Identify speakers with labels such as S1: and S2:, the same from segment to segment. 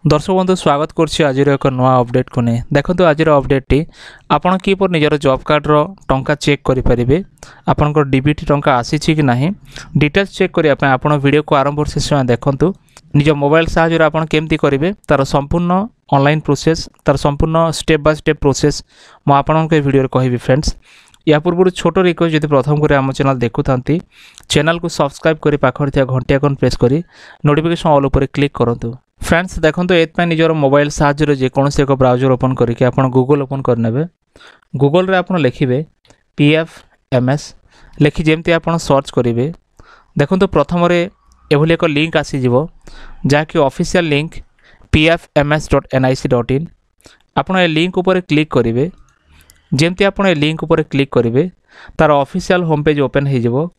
S1: दर्शक बंधु स्वागत करछि आज एक नया अपडेट को नहीं देखो आज अपडेट आपण किपर निजर जॉब कार्ड टंका चेक करि परिबे आपनकर डीबीटी टंका आसी कि नहीं डिटेल्स चेक करिया पय आपण वीडियो को आरंभ से समय देखंतु निज मोबाइल साहाय्य आपण केमती करिवे तार संपूर्ण ऑनलाइन प्रोसेस तार संपूर्ण स्टेप बाय स्टेप प्रोसेस मो आपण के वीडियो रे कहिबी फ्रेंड्स या पूर्व छोट रिक्वेस्ट जदि प्रथम करे आम चैनल देखुथांती चैनल को सब्सक्राइब करी पाखर थिया घंटी आइकन प्रेस करी नोटिफिकेशन ऑल ऊपर क्लिक करंतु। फ्रेंड्स देखंतु एत निजर मोबाइल साहाय्य जे कोनोसी एक ब्राउजर ओपन करिके आपण गूगल ओपन करनेबे गूगल रे आपण लिखिबे PFMS लिखि जेमती आपण सर्च करिवे देखंतु प्रथम रे एभली एक लिंक आसी जिवो जाकि ऑफिशियल लिंक pfms.nic.in आपण ए लिंक ऊपर क्लिक करिवे जेमती आपण ए लिंक ऊपर क्लिक करिवे तार ऑफिशियल होम पेज ओपन हो जिवो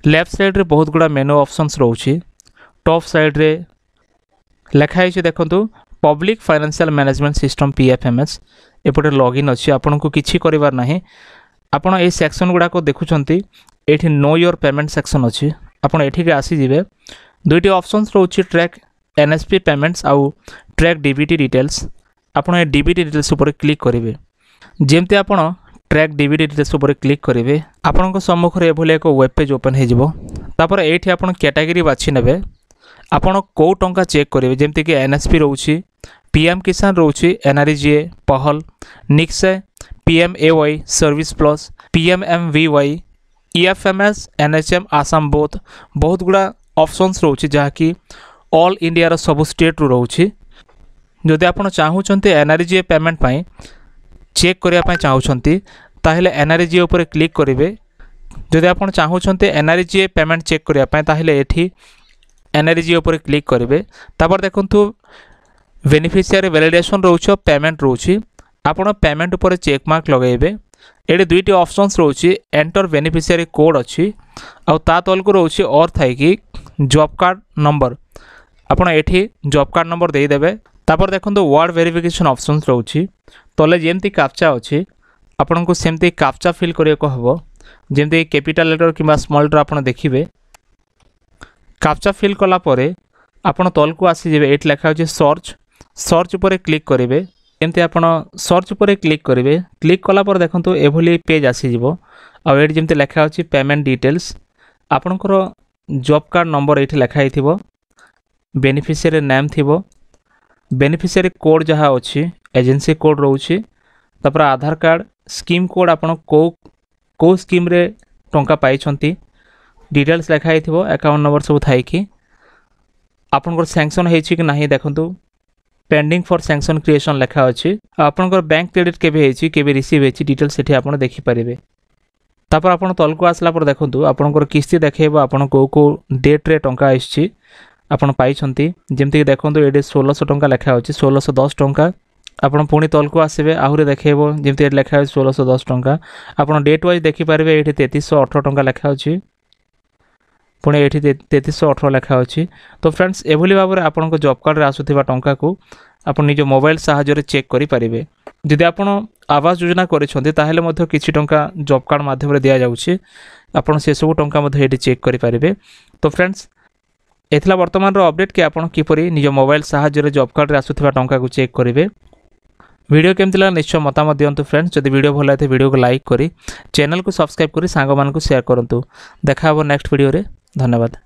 S1: लेफ्ट साइड रे बहुत गुडा मेनू ऑप्शंस रहउछि टॉप साइड रे लिखा है देखंतु public financial management system PFMS एपटे लॉगिन अच्छी आपन को किछि करिवार नाही आपण ए सेक्शन गुडा को देखुछंती एठी नो योर पेमेंट सेक्शन अच्छी आपण एठी के आसी जिवे दुईटी ऑप्शंस रहउछि ट्रैक NSP पेमेंट्स आउ ट्रैक DBT डिटेल्स आपण ए DBT डिटेल्स ऊपर क्लिक करिवे जेमती आपण ट्रैक DBT डिटेल्स ऊपर क्लिक करिवे आपन सम्मुख रे एभली एक वेब पेज ओपन हो जिवो तापर एठी आपण कैटेगरी बाछि नेबे आपण को टंका चेक करेंगे जमती कि NSP रोची PM किसान रोची NRGA पहल निक्से PMAY service plus PMMVY EFMS NHM Assam बहुत गुड़ा ऑप्शंस रोची जहाँकि ऑल इंडिया रो सब स्टेट रू रोची जदि आपण चाहूचंती NRGA पेमेंट पाई चेक करिया पाई चाहूचंती ताहेले NRGA ऊपर क्लिक करिवे जदि आपण चाहूचंती NRGA पेमेंट चेक करिया पाई ताहेले एठी NRGA ऊपर क्लिक करेंगे तापर देखंतु बेनिफिशियरी वैलिडेशन रोच पेमेंट रोची आपण पेमेंट ऊपर चेक मार्क लगेबे एडे दुईटी ऑप्शंस रोची एंटर बेनिफिशियरी कोड अच्छी आ ता तल को रोची और थाई कि जॉब कार्ड नंबर आपण एठी जॉब कार्ड नंबर दे देबे तापर देखंतु वर्ड वेरिफिकेशन ऑप्शंस रोची तले जेमती कैप्चा अच्छी आपण को सेमती कैप्चा फिल करिया को हबो जेमती कैपिटल लेटर किबा स्मॉल लेटर आपण देखिबे कैप्चा फिल कला परे आपण तल को आसी जेबे एट लिखा होचे सर्च ऊपर क्लिक करेंगे एमती आपण सर्च ऊपर क्लिक करेंगे क्लिक कला पर देखंतु एभली पेज आसी जिवो आ एट जेमती लिखा होचे पेमेंट डिटेल्स आपनकर जॉब कार्ड नंबर एठी लिखा हिथिबो बेनिफिशियरी नेम थिबो बेनिफिशियरी कोड जहाँ अच्छी एजेंसी कोड रोची तापर आधार कार्ड स्कीम कोड आपण को स्कीम रे टंका पाइछंती डिटेल्स लिखा हिथिबो अकाउंट नंबर सब थाई कि आपनकर सैंक्शन हेछि कि नाही देखंतु पेंडिंग फॉर सैंक्शन क्रिएशन लिखा अछि आपनकर बैंक क्रेडिट केबे हेछि केबे रिसीव हेछि डिटेल्स सेठी आपण देखि परिबे तापर आपण तल को आसला पर देखंतु आपनकर किस्ती देखेबो आपण को डेट रे टंका आछि आपण पाइछंती जेमति कि देखंतु एडे 1600 टंका लिखा अछि 1610 टंका आपण पुणी तल को आसीबे आहुरे देखेबो जेमति एड लिखा अछि 1610 टंका आपण डेट वाइज देखि परिबे एठी 3318 टंका लिखा अछि पुणे एठी 3318 लिखा अछि तो फ्रेंड्स एभली भाबरे आपन जॉब कार्ड रे आसुथिबा टंका को आपन निज मोबाइल साहाय्य रे चेक करि परिबे जदि आपन आवास योजना करिसंती ताहेले मध्ये किछि टंका जॉब कार्ड माध्यम रे दिया जाउछि आपन से सब टंका मध्ये एठी चेक करि परिबे तो फ्रेंड्स एथला वर्तमान रो अपडेट के आपन किपरि निज मोबाइल साहाय्य रे जॉब कार्ड रे आसुथिबा टंका को चेक करिवे वीडियो केमति लागला निश्चय मतामत दियंतु फ्रेंड्स जदि वीडियो भल लागे वीडियो को लाइक करी चैनल को सब्सक्राइब करी सांग मान को शेयर करंतु देखा हो नेक्स्ट वीडियो रे धन्यवाद।